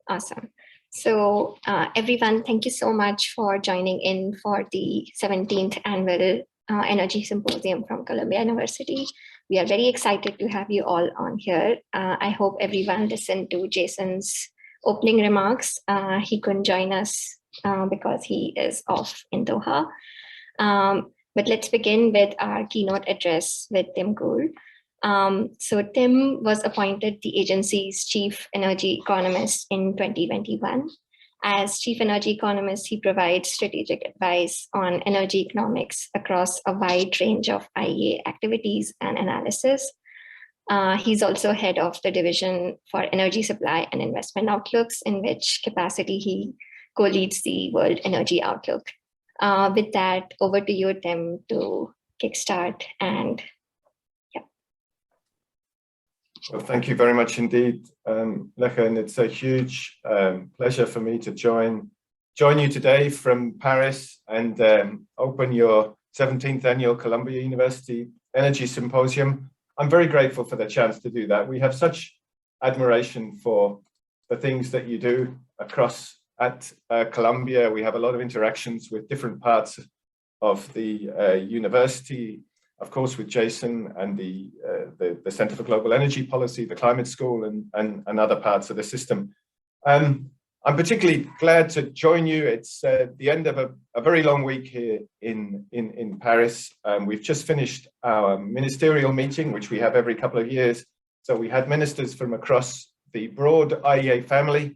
Awesome. So everyone, thank you so much for joining in for the 17th Annual Energy Symposium from Columbia University. We are very excited to have you all on here. I hope everyone listened to Jason's opening remarks. He couldn't join us because he is off in Doha. But let's begin with our keynote address with Tim Gould. So Tim was appointed the agency's chief energy economist in 2021. As chief energy economist, he provides strategic advice on energy economics across a wide range of IEA activities and analysis. He's also head of the division for energy supply and investment outlooks, in which capacity he co-leads the World Energy Outlook. With that, over to you, Tim, to kickstart and Well, thank you very much indeed, Lekha, and it's a huge pleasure for me to join you today from Paris and open your 17th Annual Columbia University Energy Symposium. I'm very grateful for the chance to do that. We have such admiration for the things that you do across at Columbia. We have a lot of interactions with different parts of the university, of course, with Jason and the Center for Global Energy Policy, the Climate School, and other parts of the system. I'm particularly glad to join you. It's the end of a very long week here in Paris. We've just finished our ministerial meeting, which we have every couple of years. So we had ministers from across the broad IEA family,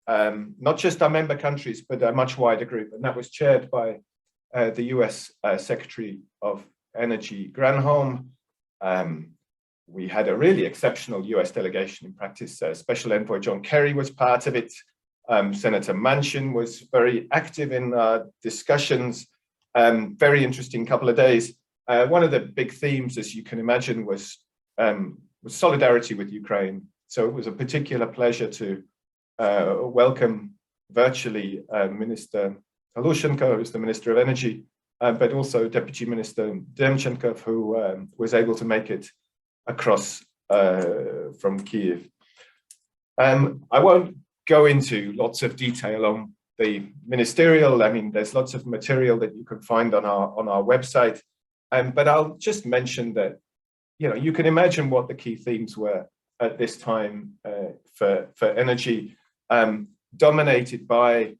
not just our member countries, but a much wider group. And that was chaired by the US Secretary of Energy Granholm. We had a really exceptional US delegation in practice. Special Envoy John Kerry was part of it. Senator Manchin was very active in discussions. Very interesting couple of days. One of the big themes, as you can imagine, was solidarity with Ukraine. So it was a particular pleasure to welcome virtually Minister Halushenko, who's the Minister of Energy, but also Deputy Minister Demchenkov, who was able to make it across from Kyiv. I won't go into lots of detail on the ministerial. I mean, there's lots of material that you can find on our website, but I'll just mention that, you know, you can imagine what the key themes were at this time for energy, dominated by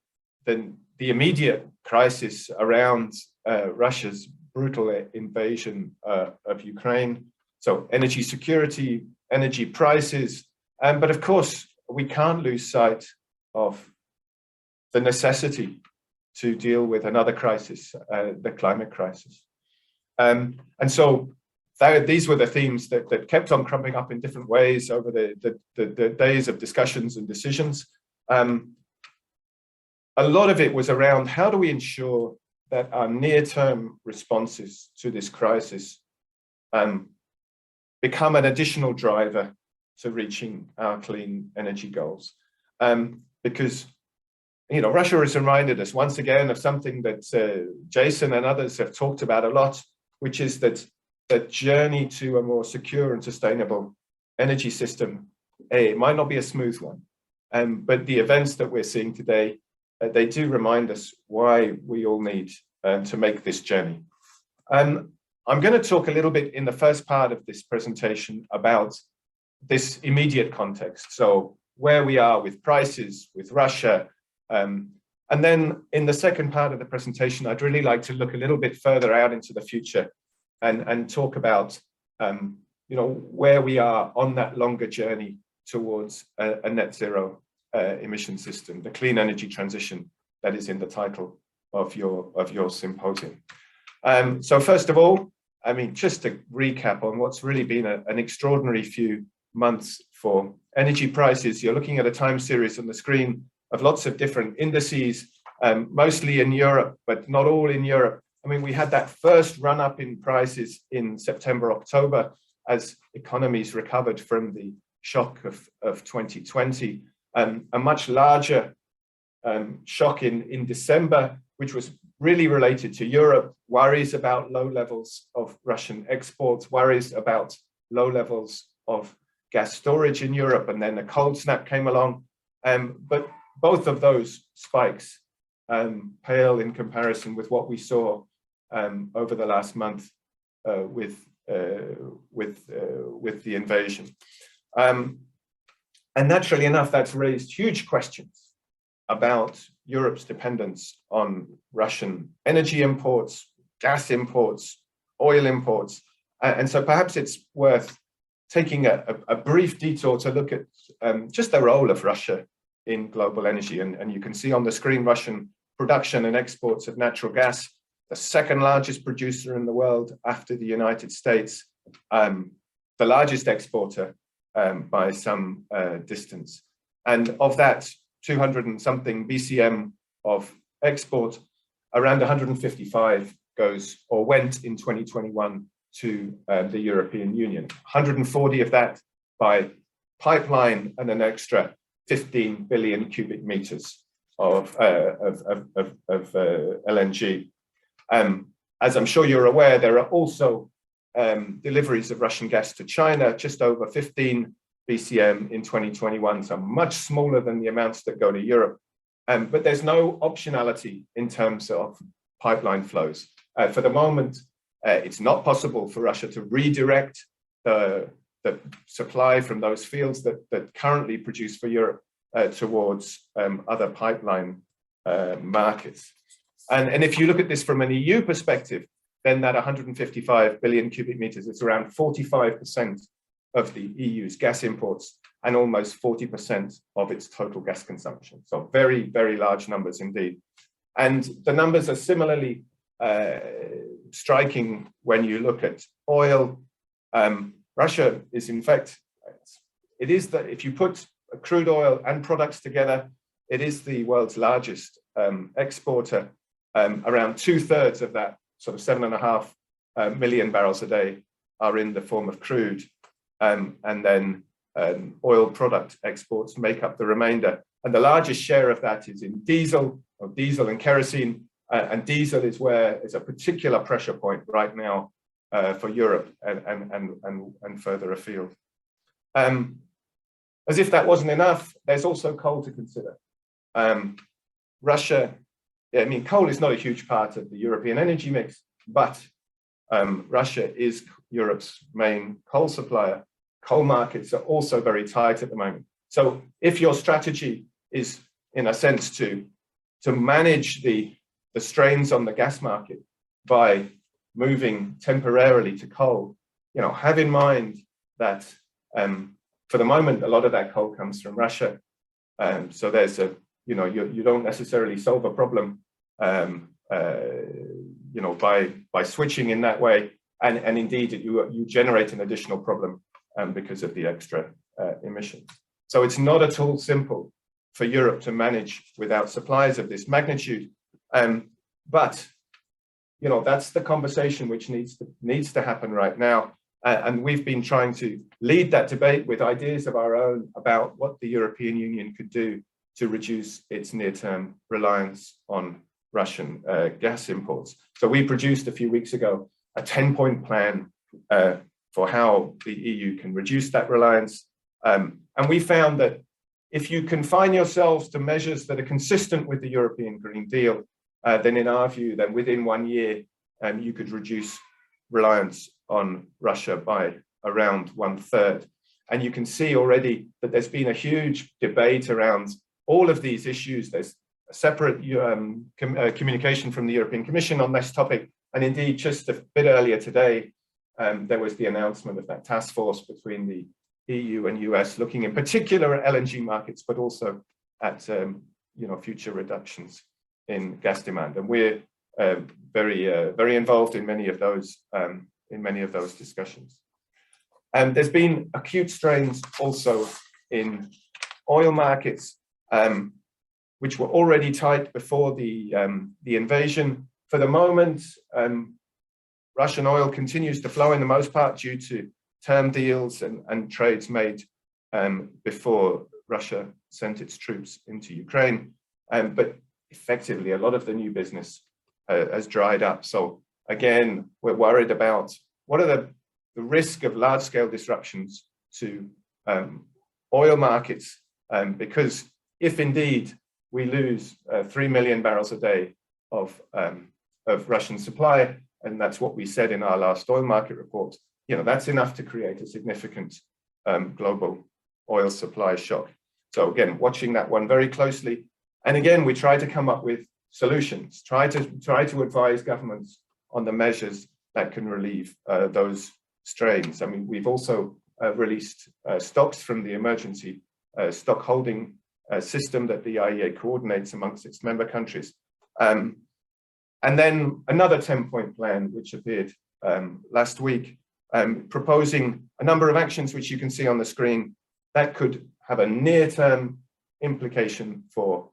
the immediate crisis around Russia's brutal invasion of Ukraine. So energy security, energy prices, but of course, we can't lose sight of the necessity to deal with another crisis, the climate crisis. And so these were the themes that kept on cropping up in different ways over the days of discussions and decisions. A lot of it was around how do we ensure that our near-term responses to this crisis become an additional driver to reaching our clean energy goals. Because, you know, Russia has reminded us once again of something that Jason and others have talked about a lot, which is that the journey to a more secure and sustainable energy system, it might not be a smooth one, but the events that we're seeing today, they do remind us why we all need to make this journey. I'm going to talk a little bit in the first part of this presentation about this immediate context. So where we are with prices, with Russia. And then in the second part of the presentation, I'd really like to look a little bit further out into the future and talk about, you know, where we are on that longer journey towards a net zero emission system, the clean energy transition that is in the title of your symposium. So first of all, I mean, just to recap on what's really been an extraordinary few months for energy prices, you're looking at a time series on the screen of lots of different indices, mostly in Europe, but not all in Europe. I mean, we had that first run up in prices in September, October, as economies recovered from the shock of 2020. A much larger shock in December, which was really related to Europe, worries about low levels of Russian exports, worries about low levels of gas storage in Europe, and then a cold snap came along. But both of those spikes pale in comparison with what we saw over the last month with the invasion. And naturally enough, that's raised huge questions about Europe's dependence on Russian energy imports, gas imports, oil imports. And so perhaps it's worth taking a brief detour to look at just the role of Russia in global energy. And you can see on the screen Russian production and exports of natural gas, the second largest producer in the world after the United States, the largest exporter by some distance. And of that 200 and something BCM of export, around 155 goes or went in 2021 to the European Union. 140 of that by pipeline and an extra 15 billion cubic meters of LNG. As I'm sure you're aware, there are also deliveries of Russian gas to China, just over 15 BCM in 2021, so much smaller than the amounts that go to Europe. But there's no optionality in terms of pipeline flows. For the moment, it's not possible for Russia to redirect the supply from those fields that currently produce for Europe towards other pipeline markets. And if you look at this from an EU perspective, then that 155 billion cubic meters, it's around 45% of the EU's gas imports and almost 40% of its total gas consumption. So very, very large numbers indeed. And the numbers are similarly striking when you look at oil. Russia is, in fact, it is that if you put crude oil and products together, it is the world's largest exporter. Around 2/3 of that, sort of 7.5 million barrels a day, are in the form of crude. And then oil product exports make up the remainder. And the largest share of that is in diesel and kerosene. And diesel is where is a particular pressure point right now for Europe and further afield. As if that wasn't enough, there's also coal to consider. Russia, I mean, coal is not a huge part of the European energy mix, but Russia is Europe's main coal supplier. Coal markets are also very tight at the moment. So if your strategy is, in a sense, to manage the strains on the gas market by moving temporarily to coal, have in mind that for the moment, a lot of that coal comes from Russia. So there's you don't necessarily solve a problem, by switching in that way. And indeed, you generate an additional problem because of the extra emissions. So it's not at all simple for Europe to manage without supplies of this magnitude. But that's the conversation which needs to happen right now. And we've been trying to lead that debate with ideas of our own about what the European Union could do to reduce its near-term reliance on Russian gas imports. So we produced a few weeks ago a 10-point plan for how the EU can reduce that reliance. And we found that if you confine yourselves to measures that are consistent with the European Green Deal, then in our view, then within 1 year, you could reduce reliance on Russia by around 1/3. And you can see already that there's been a huge debate around all of these issues. There's a separate communication from the European Commission on this topic. And indeed, just a bit earlier today, there was the announcement of that task force between the EU and US, looking in particular at LNG markets, but also at future reductions in gas demand. And we're very involved in many of those discussions. There's been acute strains also in oil markets, which were already tight before the invasion. For the moment, Russian oil continues to flow in the most part due to term deals and trades made before Russia sent its troops into Ukraine. But effectively, a lot of the new business has dried up. So again, we're worried about what are the risk of large-scale disruptions to oil markets, because if indeed we lose 3 million barrels a day of Russian supply, and that's what we said in our last oil market report, that's enough to create a significant global oil supply shock. So again, watching that one very closely. And again, we try to come up with solutions, try to advise governments on the measures that can relieve those strains. I mean, we've also released stocks from the emergency stock holding system that the IEA coordinates amongst its member countries. And then another 10-point plan, which appeared last week, proposing a number of actions, which you can see on the screen, that could have a near-term implication for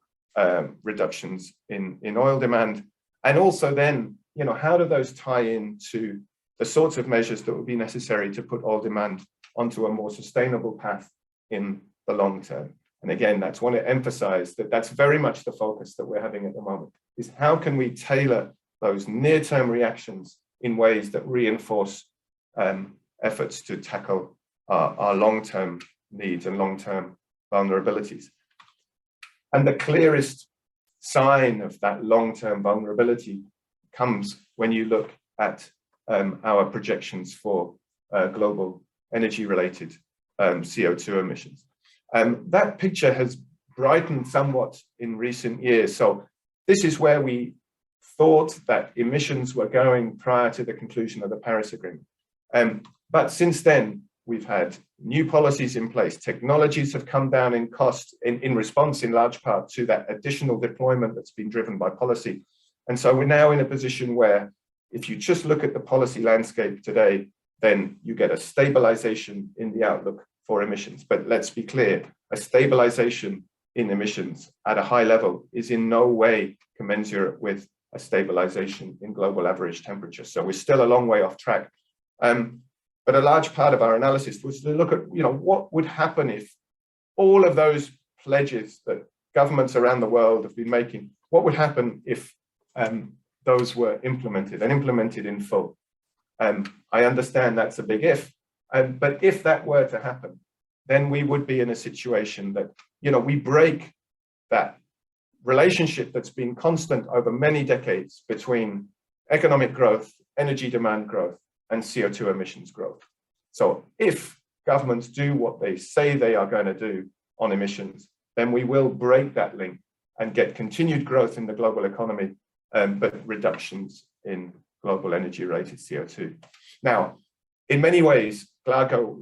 reductions in oil demand. And also then, how do those tie into the sorts of measures that would be necessary to put oil demand onto a more sustainable path in the long term? And again, that's want to emphasize that that's very much the focus that we're having at the moment, is how can we tailor those near-term reactions in ways that reinforce efforts to tackle our long-term needs and long-term vulnerabilities. And the clearest sign of that long-term vulnerability comes when you look at our projections for global energy-related CO2 emissions. That picture has brightened somewhat in recent years. So this is where we thought that emissions were going prior to the conclusion of the Paris Agreement. But since then, we've had new policies in place. Technologies have come down in cost in response in large part to that additional deployment that's been driven by policy. And so we're now in a position where if you just look at the policy landscape today, then you get a stabilization in the outlook for emissions. But let's be clear, a stabilization in emissions at a high level is in no way commensurate with a stabilization in global average temperature. So we're still a long way off track. But a large part of our analysis was to look at, what would happen if all of those pledges that governments around the world have been making, what would happen if those were implemented and implemented in full? I understand that's a big if, but if that were to happen, then we would be in a situation that, we break that relationship that's been constant over many decades between economic growth, energy demand growth, and CO2 emissions growth. So if governments do what they say they are going to do on emissions, then we will break that link and get continued growth in the global economy, but reductions in global energy-related CO2. Now, in many ways, Glasgow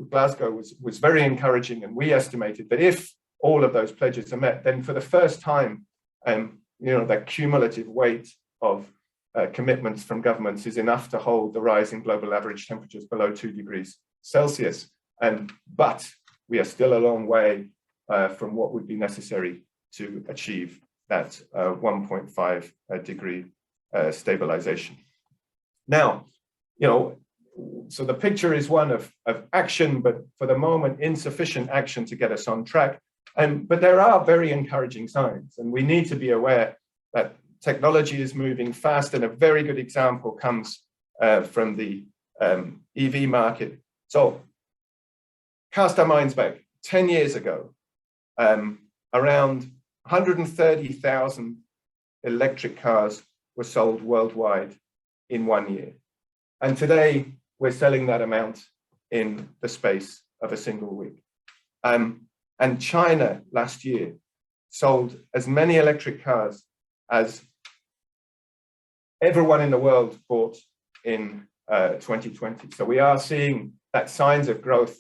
was very encouraging, and we estimated that if all of those pledges are met, then for the first time, that cumulative weight of commitments from governments is enough to hold the rise in global average temperatures below 2 degrees Celsius. But we are still a long way from what would be necessary to achieve that 1.5 degree stabilization. Now, so the picture is one of action, but for the moment, insufficient action to get us on track. But there are very encouraging signs, and we need to be aware that technology is moving fast, and a very good example comes from the EV market. So cast our minds back 10 years ago, around 130,000 electric cars were sold worldwide in 1 year. And today we're selling that amount in the space of a single week. And China last year sold as many electric cars as everyone in the world bought in 2020. So we are seeing that signs of growth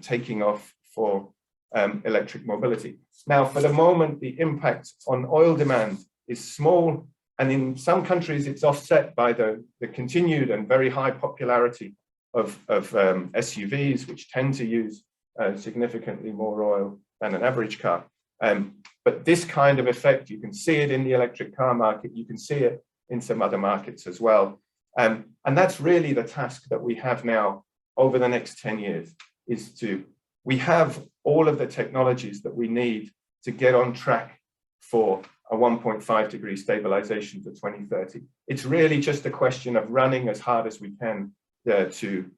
taking off for electric mobility. Now, for the moment, the impact on oil demand is small, and in some countries it's offset by the continued and very high popularity of SUVs, which tend to use significantly more oil than an average car. But this kind of effect, you can see it in the electric car market, you can see it in some other markets as well. And that's really the task that we have now over the next 10 years, we have all of the technologies that we need to get on track for a 1.5 degree stabilization to 2030. It's really just a question of running as hard as we can to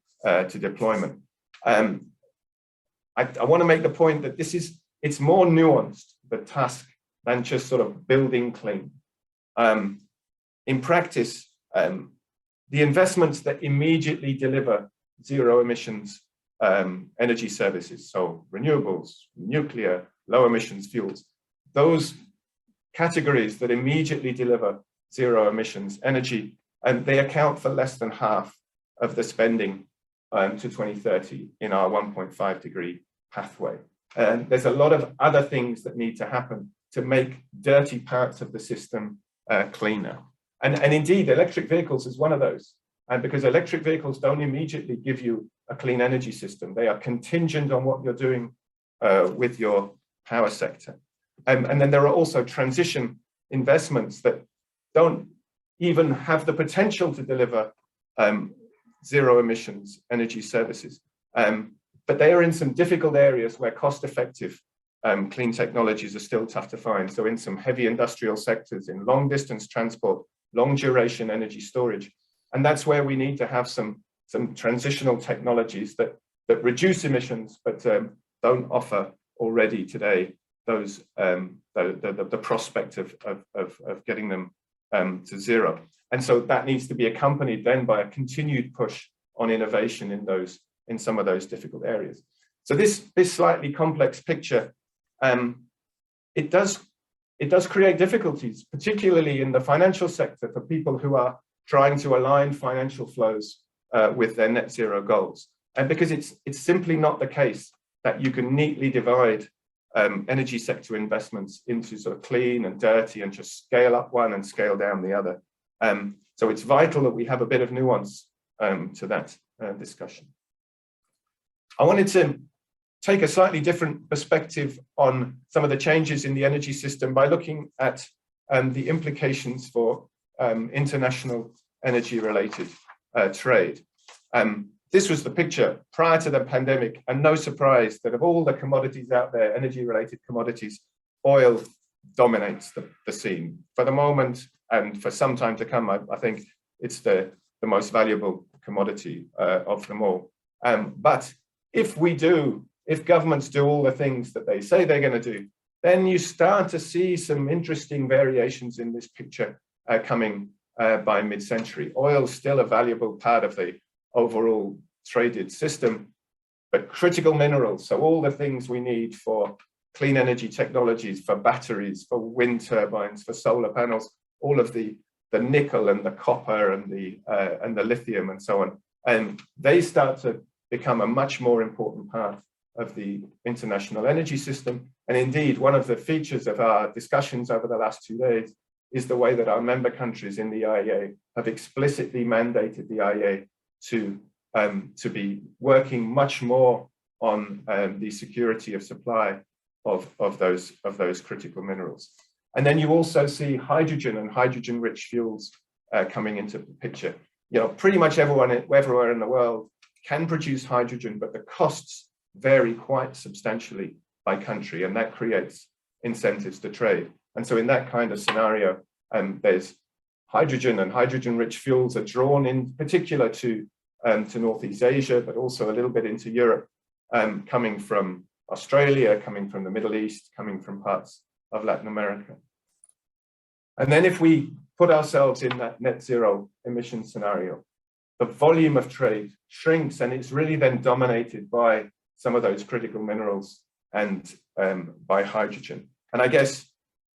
deployment. I want to make the point that it's more nuanced the task than just sort of building clean. In practice, the investments that immediately deliver zero emissions energy services, so renewables, nuclear, low emissions fuels, those categories that immediately deliver zero emissions energy, and they account for less than half of the spending to 2030 in our 1.5 degree pathway. And there's a lot of other things that need to happen to make dirty parts of the system cleaner. And indeed, electric vehicles is one of those. And because electric vehicles don't immediately give you a clean energy system, they are contingent on what you're doing with your power sector. And then there are also transition investments that don't even have the potential to deliver zero emissions energy services. But they are in some difficult areas where cost-effective clean technologies are still tough to find. So in some heavy industrial sectors, in long distance transport, long duration energy storage. And that's where we need to have some transitional technologies that reduce emissions, but don't offer already today those the prospect of getting them to zero. And so that needs to be accompanied then by a continued push on innovation in some of those difficult areas. So this slightly complex picture, it does create difficulties, particularly in the financial sector, for people who are trying to align financial flows with their net zero goals. And because it's simply not the case that you can neatly divide energy sector investments into sort of clean and dirty and just scale up one and scale down the other. So it's vital that we have a bit of nuance to that discussion. I wanted to take a slightly different perspective on some of the changes in the energy system by looking at the implications for international energy-related trade. This was the picture prior to the pandemic, and no surprise that of all the commodities out there, energy-related commodities, oil dominates the scene. For the moment, and for some time to come, I think it's the most valuable commodity of them all. But if governments do all the things that they say they're going to do, then you start to see some interesting variations in this picture coming by mid-century. Oil is still a valuable part of the overall traded system, but critical minerals, so all the things we need for clean energy technologies, for batteries, for wind turbines, for solar panels, all of the nickel and the copper and the lithium and so on, and they start to become a much more important part of the international energy system. And indeed, one of the features of our discussions over the last 2 days is the way that our member countries in the IEA have explicitly mandated the IEA to be working much more on the security of supply of those critical minerals. And then you also see hydrogen and hydrogen-rich fuels coming into the picture. You know, pretty much everywhere in the world can produce hydrogen, but the costs vary quite substantially by country, and that creates incentives to trade. And so in that kind of scenario, there's hydrogen and hydrogen-rich fuels are drawn in particular to Northeast Asia, but also a little bit into Europe, coming from Australia, coming from the Middle East, coming from parts of Latin America. And then if we put ourselves in that net zero emission scenario, the volume of trade shrinks, and it's really then dominated by some of those critical minerals and by hydrogen. And I guess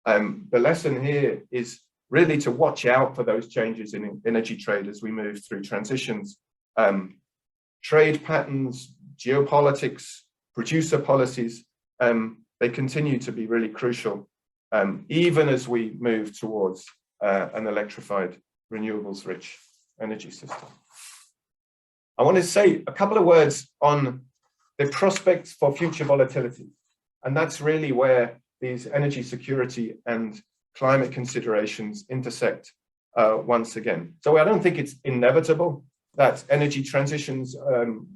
the lesson here is really to watch out for those changes in energy trade as we move through transitions. Trade patterns, geopolitics, producer policies, they continue to be really crucial, even as we move towards an electrified, renewables-rich energy system. I want to say a couple of words on the prospects for future volatility. And that's really where these energy security and climate considerations intersect once again. So I don't think it's inevitable that energy transitions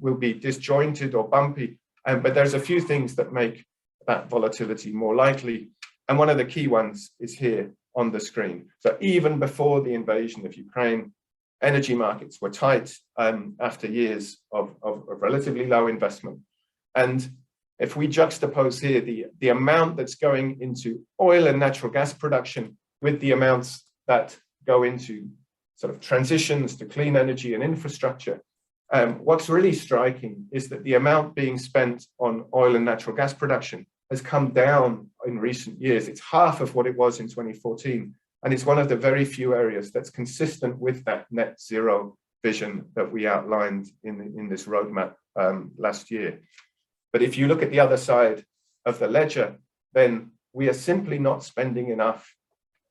will be disjointed or bumpy, but there's a few things that make that volatility more likely. And one of the key ones is here on the screen. So even before the invasion of Ukraine, energy markets were tight after years of relatively low investment. And if we juxtapose here the amount that's going into oil and natural gas production with the amounts that go into sort of transitions to clean energy and infrastructure, what's really striking is that the amount being spent on oil and natural gas production has come down in recent years. It's half of what it was in 2014. And it's one of the very few areas that's consistent with that net zero vision that we outlined in this roadmap last year. But if you look at the other side of the ledger, then we are simply not spending enough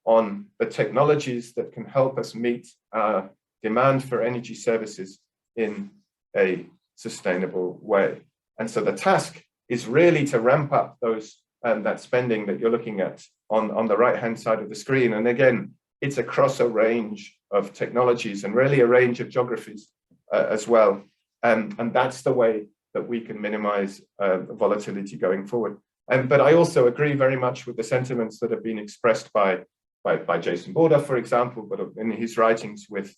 on the technologies that can help us meet our demand for energy services in a sustainable way. And so the task is really to ramp up those that spending that you're looking at on the right-hand side of the screen. And again, it's across a range of technologies and really a range of geographies as well. And that's the way that we can minimize volatility going forward. But I also agree very much with the sentiments that have been expressed by Jason Border, for example, but in his writings with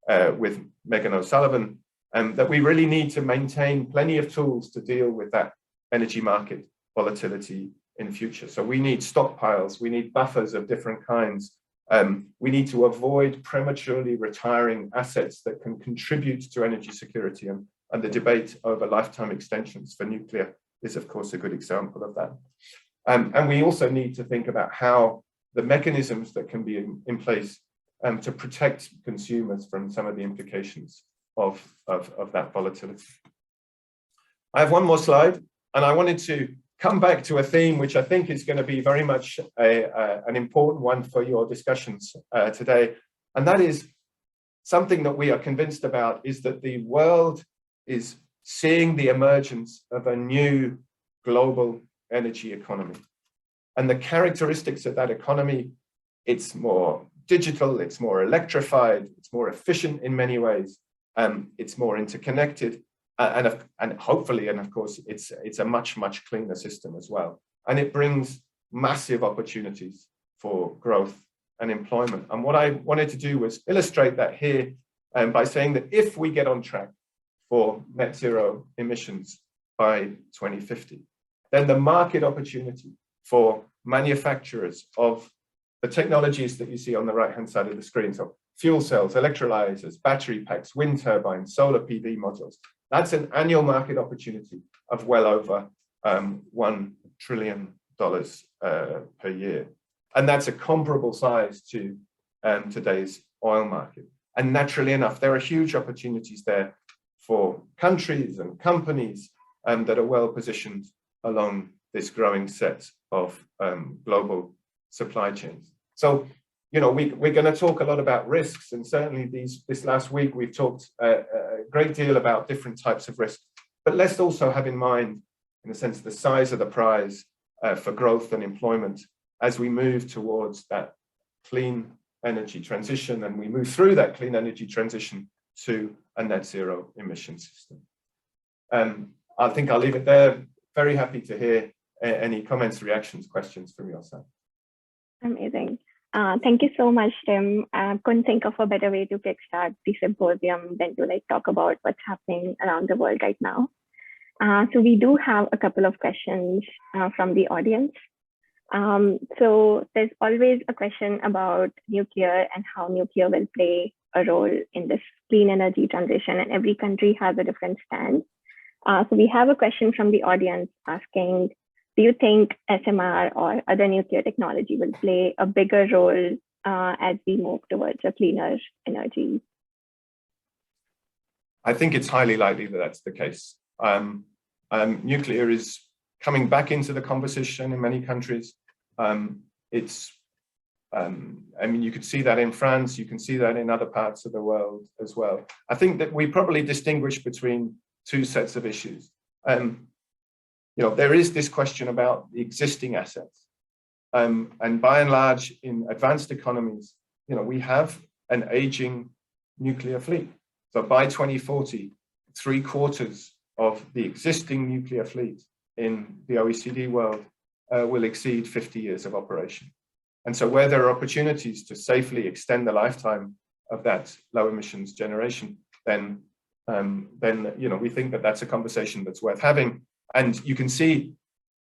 Megan O'Sullivan, that we really need to maintain plenty of tools to deal with that energy market volatility in future. So we need stockpiles, we need buffers of different kinds. We need to avoid prematurely retiring assets that can contribute to energy security, and the debate over lifetime extensions for nuclear is, of course, a good example of that. And we also need to think about how the mechanisms that can be in place to protect consumers from some of the implications of that volatility. I have one more slide, and I wanted to come back to a theme which I think is going to be very much an important one for your discussions today. And that is something that we are convinced about, is that the world is seeing the emergence of a new global energy economy. And the characteristics of that economy, it's more digital, it's more electrified, it's more efficient in many ways, it's more interconnected, and hopefully, and of course, it's a much cleaner system as well. And it brings massive opportunities for growth and employment. And what I wanted to do was illustrate that here by saying that if we get on track for net zero emissions by 2050, then the market opportunity for manufacturers of the technologies that you see on the right-hand side of the screen, so fuel cells, electrolyzers, battery packs, wind turbines, solar PV modules, that's an annual market opportunity of well over $1 trillion per year. And that's a comparable size to today's oil market. And naturally enough, there are huge opportunities there for countries and companies that are well positioned along this growing set of global supply chains. So, you know, we're going to talk a lot about risks, and certainly this last week we've talked a great deal about different types of risk. But let's also have in mind, in a sense, the size of the prize for growth and employment as we move towards that clean energy transition, and we move through that clean energy transition to a net zero emission system. I think I'll leave it there. Very happy to hear any comments, reactions, questions from your side. Amazing. Thank you so much, Tim. I couldn't think of a better way to kickstart the symposium than to talk about what's happening around the world right now. So we do have a couple of questions from the audience. So there's always a question about nuclear and how nuclear will play a role in this clean energy transition, and every country has a different stand. So we have a question from the audience asking, do you think SMR or other nuclear technology will play a bigger role as we move towards a cleaner energy? I think it's highly likely that that's the case. Nuclear is coming back into the conversation in many countries. I mean, you could see that in France, you can see that in other parts of the world as well. I think that we probably distinguish between two sets of issues. You know, there is this question about the existing assets. And by and large, in advanced economies, you know, we have an aging nuclear fleet. So by 2040, 3/4 of the existing nuclear fleet in the OECD world will exceed 50 years of operation. And so where there are opportunities to safely extend the lifetime of that low emissions generation, then you know, we think that that's a conversation that's worth having. And you can see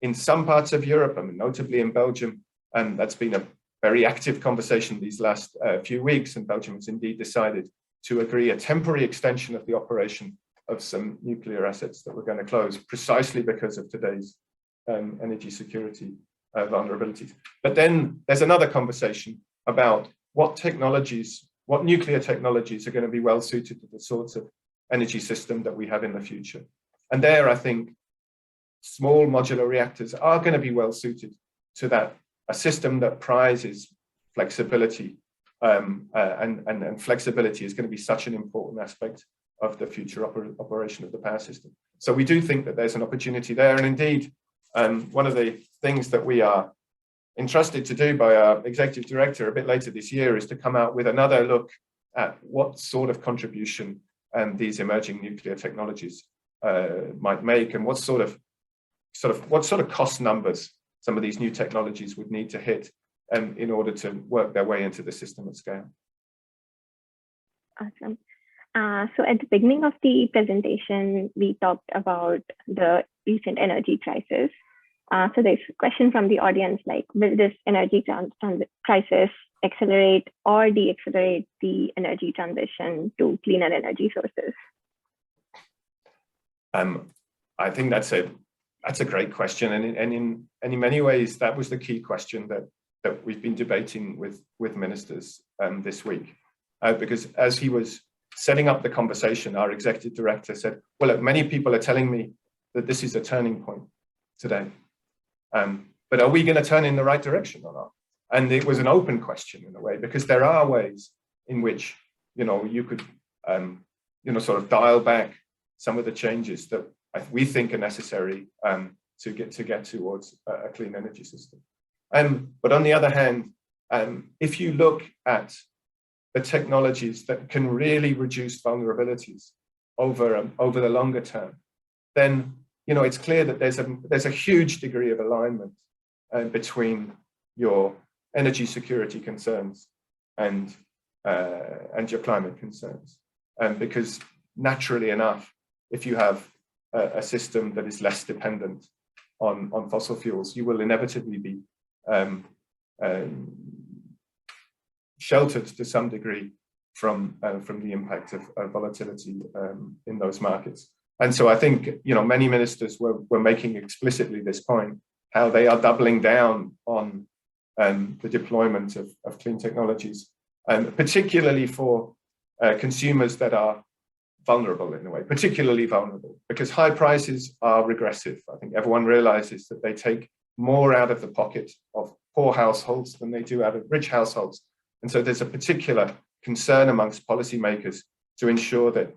in some parts of Europe, I mean, notably in Belgium, and that's been a very active conversation these last few weeks, and Belgium has indeed decided to agree a temporary extension of the operation of some nuclear assets that were going to close precisely because of today's energy security vulnerabilities. But then there's another conversation about what technologies, what nuclear technologies are going to be well suited to the sorts of energy system that we have in the future. And there, I think, small modular reactors are going to be well suited to that, a system that prizes flexibility, and flexibility is going to be such an important aspect of the future operation of the power system. So we do think that there's an opportunity there. And indeed, one of the things that we are entrusted to do by our executive director a bit later this year is to come out with another look at what sort of contribution these emerging nuclear technologies might make, and what sort of cost numbers some of these new technologies would need to hit in order to work their way into the system at scale. Awesome. So at the beginning of the presentation, we talked about the recent energy crisis. So there's a question from the audience, like, will this energy crisis accelerate or de-accelerate the energy transition to cleaner energy sources? I think that's a great question, and in many ways that was the key question that we've been debating with ministers this week, because as he was setting up the conversation, our executive director said, well, look, many people are telling me that this is a turning point today, but are we going to turn in the right direction or not? And it was an open question in a way, because there are ways in which you could sort of dial back some of the changes that we think are necessary to get towards a clean energy system. But on the other hand, if you look at the technologies that can really reduce vulnerabilities over the longer term, then it's clear that there's a huge degree of alignment between your energy security concerns and your climate concerns, because naturally enough, if you have a system that is less dependent on fossil fuels, you will inevitably be sheltered to some degree from the impact of volatility in those markets. And so I think many ministers were making explicitly this point, how they are doubling down on the deployment of clean technologies, particularly for consumers that are vulnerable in a way, particularly vulnerable, because high prices are regressive. I think everyone realizes that they take more out of the pocket of poor households than they do out of rich households. And so there's a particular concern amongst policymakers to ensure that,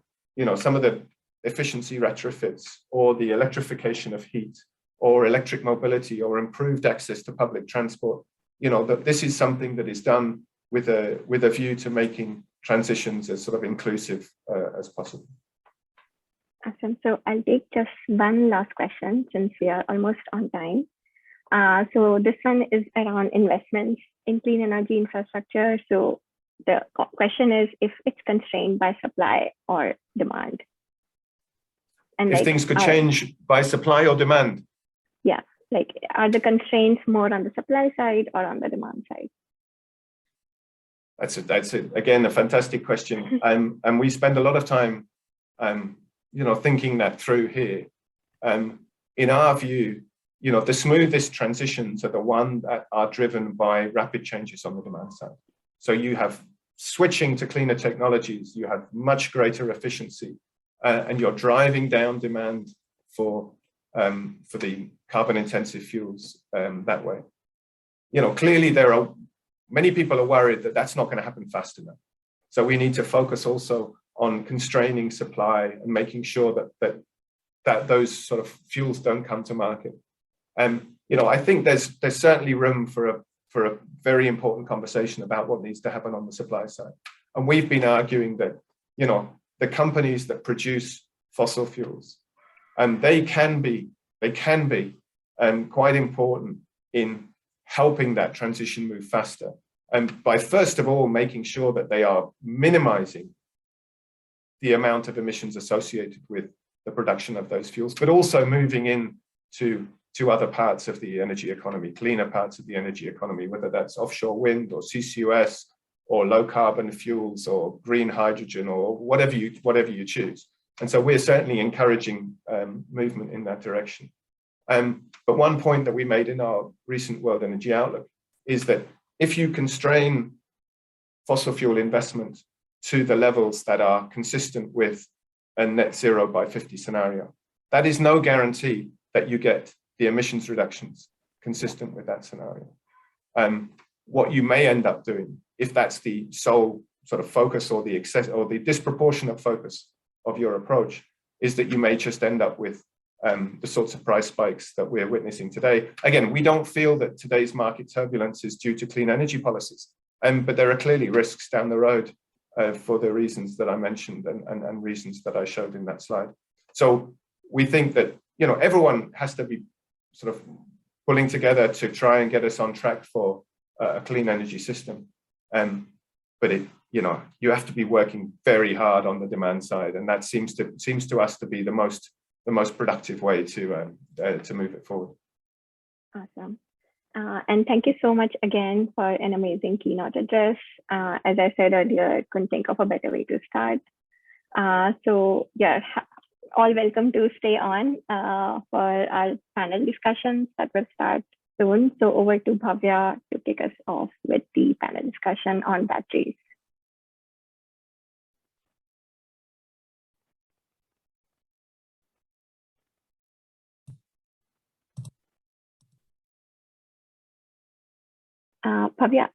some of the efficiency retrofits or the electrification of heat or electric mobility or improved access to public transport, that this is something that is done with a view to making transitions as sort of inclusive as possible. Awesome. So I'll take just one last question since we are almost on time. So this one is around investments in clean energy infrastructure. So the question is if it's constrained by supply or demand. And if things could change by supply or demand? Yeah, like are the constraints more on the supply side or on the demand side? That's again a fantastic question, and we spend a lot of time, thinking that through here. In our view, the smoothest transitions are the ones that are driven by rapid changes on the demand side. So you have switching to cleaner technologies, you have much greater efficiency, and you're driving down demand for the carbon-intensive fuels that way. Clearly many people are worried that that's not going to happen fast enough. So we need to focus also on constraining supply and making sure that those sort of fuels don't come to market. I think there's certainly room for a very important conversation about what needs to happen on the supply side. And we've been arguing that, the companies that produce fossil fuels, they can be quite important in helping that transition move faster. And by first of all, making sure that they are minimizing the amount of emissions associated with the production of those fuels, but also moving in to other parts of the energy economy, cleaner parts of the energy economy, whether that's offshore wind or CCUS or low carbon fuels or green hydrogen or whatever you choose. And so we're certainly encouraging movement in that direction. But one point that we made in our recent World Energy Outlook is that if you constrain fossil fuel investment to the levels that are consistent with a net zero by 50 scenario, that is no guarantee that you get the emissions reductions consistent with that scenario. What you may end up doing, if that's the sole sort of focus or the excess or the disproportionate focus of your approach, is that you may just end up with the sorts of price spikes that we're witnessing today. Again, we don't feel that today's market turbulence is due to clean energy policies, but there are clearly risks down the road for the reasons that I mentioned and reasons that I showed in that slide. So we think that, you know, everyone has to be sort of pulling together to try and get us on track for a clean energy system. But it, you know, you have to be working very hard on the demand side, and that seems to us to be the most productive way to move it forward. Awesome. And thank you so much again for an amazing keynote address. As I said earlier, I couldn't think of a better way to start. So yeah, all welcome to stay on for our panel discussions that will start soon. So over to Bhavya to kick us off with the panel discussion on batteries. Bhavya,